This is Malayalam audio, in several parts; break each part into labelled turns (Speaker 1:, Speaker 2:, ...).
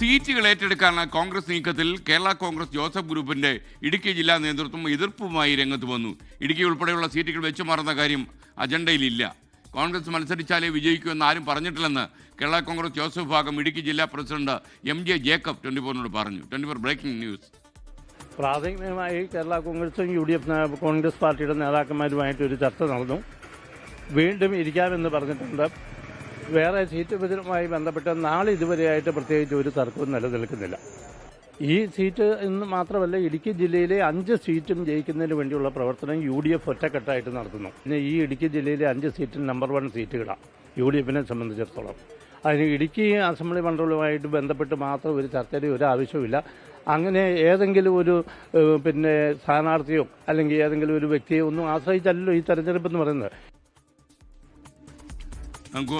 Speaker 1: സീറ്റുകൾ ഏറ്റെടുക്കാനുള്ള കോൺഗ്രസ് നീക്കത്തിൽ കേരള കോൺഗ്രസ് ജോസഫ് ഗ്രൂപ്പിന്റെ ഇടുക്കി ജില്ലാ നേതൃത്വം എതിർപ്പുമായി രംഗത്ത് വന്നു. ഇടുക്കി ഉൾപ്പെടെയുള്ള സീറ്റുകൾ വെച്ചു മാറുന്ന കാര്യം അജണ്ടയിലില്ല. കോൺഗ്രസ് മത്സരിച്ചാലേ വിജയിക്കുമെന്ന് ആരും പറഞ്ഞിട്ടില്ലെന്ന് കേരള കോൺഗ്രസ് ജോസഫ് വിഭാഗം ഇടുക്കി ജില്ലാ പ്രസിഡന്റ് MJ ജേക്കബ് 24 പറഞ്ഞു. 24 ബ്രേക്കിംഗ് ന്യൂസ്.
Speaker 2: പ്രാഥമികമായി കേരള കോൺഗ്രസും UDF കോൺഗ്രസ് പാർട്ടിയുടെ നേതാക്കന്മാരുമായിട്ട് ഒരു ചർച്ച നടന്നു. വീണ്ടും ഇരിക്കാമെന്ന് പറഞ്ഞിട്ടുണ്ട്. വേറെ സീറ്റ് വിഭജനവുമായി ബന്ധപ്പെട്ട് നാളെ ഇതുവരെയായിട്ട് പ്രത്യേകിച്ച് ഒരു തർക്കവും നിലനിൽക്കുന്നില്ല. ഈ സീറ്റ് എന്ന് മാത്രമല്ല, ഇടുക്കി ജില്ലയിലെ 5 സീറ്റും ജയിക്കുന്നതിന് വേണ്ടിയുള്ള പ്രവർത്തനം UDF ഒറ്റക്കെട്ടായിട്ട് നടത്തുന്നു. പിന്നെ ഈ ഇടുക്കി ജില്ലയിലെ 5 സീറ്റും നമ്പർ 1 സീറ്റുകളാണ് UDFനെ സംബന്ധിച്ചിടത്തോളം. അതിന് ഇടുക്കി അസംബ്ലി മണ്ഡലവുമായിട്ട് ബന്ധപ്പെട്ട് മാത്രം ഒരു ചർച്ചയുടെ ഒരു ആവശ്യമില്ല. അങ്ങനെ ഏതെങ്കിലും ഒരു സ്ഥാനാർത്ഥിയോ അല്ലെങ്കിൽ ഏതെങ്കിലും ഒരു വ്യക്തിയോ ഒന്നും ആശ്രയിച്ചല്ലോ ഈ തെരഞ്ഞെടുപ്പ് എന്ന് പറയുന്നത്.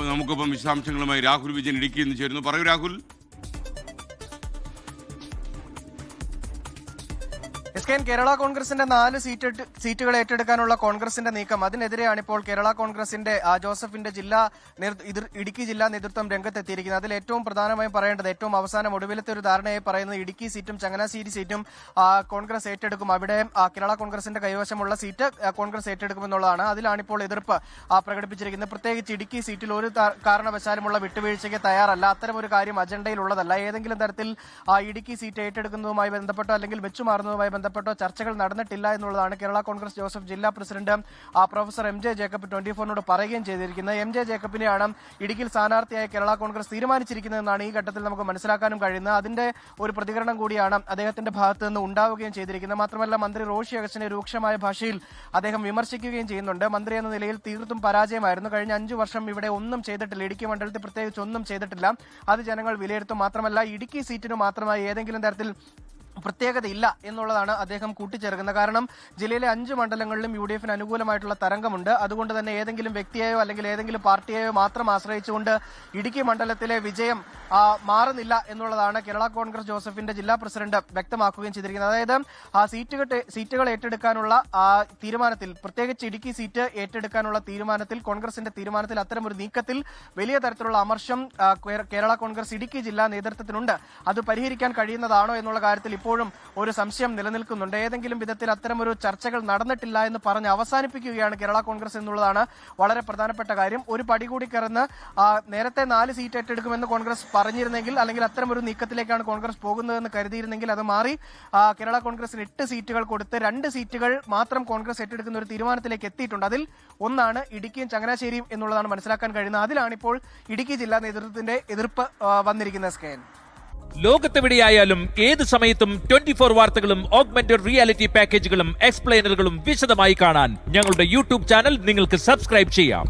Speaker 1: നമുക്കിപ്പം വിശദാംശങ്ങളുമായി രാഹുൽ വിജയൻ ഇടുക്കിയിൽ നിന്ന് ചേരുന്നു. പറയൂ രാഹുൽ.
Speaker 3: കേരള കോൺഗ്രസിന്റെ 4 സീറ്റുകൾ ഏറ്റെടുക്കാനുള്ള കോൺഗ്രസിന്റെ നീക്കം, അതിനെതിരെയാണ് ഇപ്പോൾ കേരള കോൺഗ്രസിന്റെ ജോസഫിന്റെ ഇടുക്കി ജില്ലാ നേതൃത്വം രംഗത്തെത്തിയിരിക്കുന്നത്. അതിൽ ഏറ്റവും പ്രധാനമായും പറയേണ്ടത്, ഏറ്റവും അവസാനം ഒടുവിലത്തെ ഒരു ധാരണയായി പറയുന്നത് ഇടുക്കി സീറ്റും ചങ്ങനാശ്ശേരി സീറ്റും കോൺഗ്രസ് ഏറ്റെടുക്കും. അവിടെ കേരള കോൺഗ്രസിന്റെ കൈവശമുള്ള സീറ്റ് കോൺഗ്രസ് ഏറ്റെടുക്കുമെന്നുള്ളതാണ്. അതിലാണിപ്പോൾ എതിർപ്പ് പ്രകടിപ്പിച്ചിരിക്കുന്നത്. പ്രത്യേകിച്ച് ഇടുക്കി സീറ്റിൽ ഒരു കാരണവശാലുമുള്ള വിട്ടുവീഴ്ചയ്ക്ക് തയ്യാറല്ല. അത്തരം ഒരു കാര്യം അജണ്ടയിലുള്ളതല്ല. ഏതെങ്കിലും തരത്തിൽ ഇടുക്കി സീറ്റ് ഏറ്റെടുക്കുന്നതുമായി ബന്ധപ്പെട്ടോ അല്ലെങ്കിൽ വെച്ചുമാറുന്നതുമായി ബന്ധപ്പെട്ടോ ചർച്ചകൾ നടന്നിട്ടില്ല എന്നുള്ളതാണ് കേരള കോൺഗ്രസ് ജോസഫ് ജില്ലാ പ്രസിഡന്റ് പ്രൊഫസർ MJ ജേക്കബ് 24 പറയുകയും ചെയ്തിരിക്കുന്നത്. MJ ജേക്കബിനെയാണ് ഇടുക്കിയിൽ സ്ഥാനാർത്ഥിയായി കേരള കോൺഗ്രസ് തീരുമാനിച്ചിരിക്കുന്നതെന്നാണ് ഈ ഘട്ടത്തിൽ നമുക്ക് മനസ്സിലാക്കാനും കഴിയുന്നത്. അതിന്റെ ഒരു പ്രതികരണം കൂടിയാണ് അദ്ദേഹത്തിന്റെ ഭാഗത്ത് നിന്ന് ഉണ്ടാവുകയും ചെയ്തിരിക്കുന്നത്. മാത്രമല്ല, മന്ത്രി റോഷി അഗസ്റ്റിനെ രൂക്ഷമായ ഭാഷയിൽ അദ്ദേഹം വിമർശിക്കുകയും ചെയ്യുന്നുണ്ട്. മന്ത്രി എന്ന നിലയിൽ തീർത്തും പരാജയമായിരുന്നു. കഴിഞ്ഞ 5 വർഷം ഇവിടെ ഒന്നും ചെയ്തിട്ടില്ല. ഇടുക്കി മണ്ഡലത്തിൽ പ്രത്യേകിച്ച് ഒന്നും ചെയ്തിട്ടില്ല. അത് ജനങ്ങൾ വിലയിരുത്തും. മാത്രമല്ല, ഇടുക്കി സീറ്റിന് മാത്രമായി ഏതെങ്കിലും തരത്തിൽ പ്രത്യേകതയില്ല എന്നുള്ളതാണ് അദ്ദേഹം കൂട്ടിച്ചേർക്കുന്നത്. കാരണം ജില്ലയിലെ 5 മണ്ഡലങ്ങളിലും UDFന് അനുകൂലമായിട്ടുള്ള തരംഗമുണ്ട്. അതുകൊണ്ട് തന്നെ ഏതെങ്കിലും വ്യക്തിയെയോ അല്ലെങ്കിൽ ഏതെങ്കിലും പാർട്ടിയെയോ മാത്രം ആശ്രയിച്ചുകൊണ്ട് ഇടുക്കി മണ്ഡലത്തിലെ വിജയം മാറുന്നില്ല എന്നുള്ളതാണ് കേരള കോൺഗ്രസ് ജോസഫിന്റെ ജില്ലാ പ്രസിഡന്റ് വ്യക്തമാക്കുകയും ചെയ്തിരിക്കുന്നത്. അതായത് സീറ്റുകൾ ഏറ്റെടുക്കാനുള്ള തീരുമാനത്തിൽ, പ്രത്യേകിച്ച് ഇടുക്കി സീറ്റ് ഏറ്റെടുക്കാനുള്ള തീരുമാനത്തിൽ, കോൺഗ്രസിന്റെ തീരുമാനത്തിൽ അത്തരമൊരു നീക്കത്തിൽ വലിയ തരത്തിലുള്ള അമർഷം കേരള കോൺഗ്രസ് ഇടുക്കി ജില്ലാ നേതൃത്വത്തിനുണ്ട്. അത് പരിഹരിക്കാൻ കഴിയുന്നതാണോ എന്നുള്ള കാര്യത്തിൽ ഇപ്പോഴും ഒരു സംശയം നിലനിൽക്കുന്നുണ്ട്. ഏതെങ്കിലും വിധത്തിൽ അത്തരമൊരു ചർച്ചകൾ നടന്നിട്ടില്ല എന്ന് പറഞ്ഞ് അവസാനിപ്പിക്കുകയാണ് കേരള കോൺഗ്രസ് എന്നുള്ളതാണ് വളരെ പ്രധാനപ്പെട്ട കാര്യം. ഒരു പടി കൂടി കടന്ന് നേരത്തെ 4 സീറ്റ് ഏറ്റെടുക്കുമെന്ന് കോൺഗ്രസ് പറഞ്ഞിരുന്നെങ്കിൽ, അല്ലെങ്കിൽ അത്തരമൊരു നീക്കത്തിലേക്കാണ് കോൺഗ്രസ് പോകുന്നതെന്ന് കരുതിയിരുന്നെങ്കിൽ അത് മാറി കേരള കോൺഗ്രസിന് 8 സീറ്റുകൾ കൊടുത്ത് 2 സീറ്റുകൾ മാത്രം കോൺഗ്രസ് ഏറ്റെടുക്കുന്ന ഒരു തീരുമാനത്തിലേക്ക് എത്തിയിട്ടുണ്ട്. അതിൽ ഒന്നാണ് ഇടുക്കിയും ചങ്ങനാശ്ശേരിയും എന്നുള്ളതാണ് മനസ്സിലാക്കാൻ കഴിയുന്നത്. അതിലാണിപ്പോൾ ഇടുക്കി ജില്ലാ നേതൃത്വത്തിന്റെ എതിർപ്പ് വന്നിരിക്കുന്നത്.
Speaker 4: ലോകത്തെവിടെയായാലും ഏത് സമയത്തും 24 വാർത്തകളും ഓഗ്മെന്റഡ് റിയാലിറ്റി പാക്കേജുകളും എക്സ്പ്ലെയിനറുകളും വിശദമായി കാണാൻ ഞങ്ങളുടെ YouTube ചാനൽ നിങ്ങൾക്ക് സബ്സ്ക്രൈബ് ചെയ്യാം.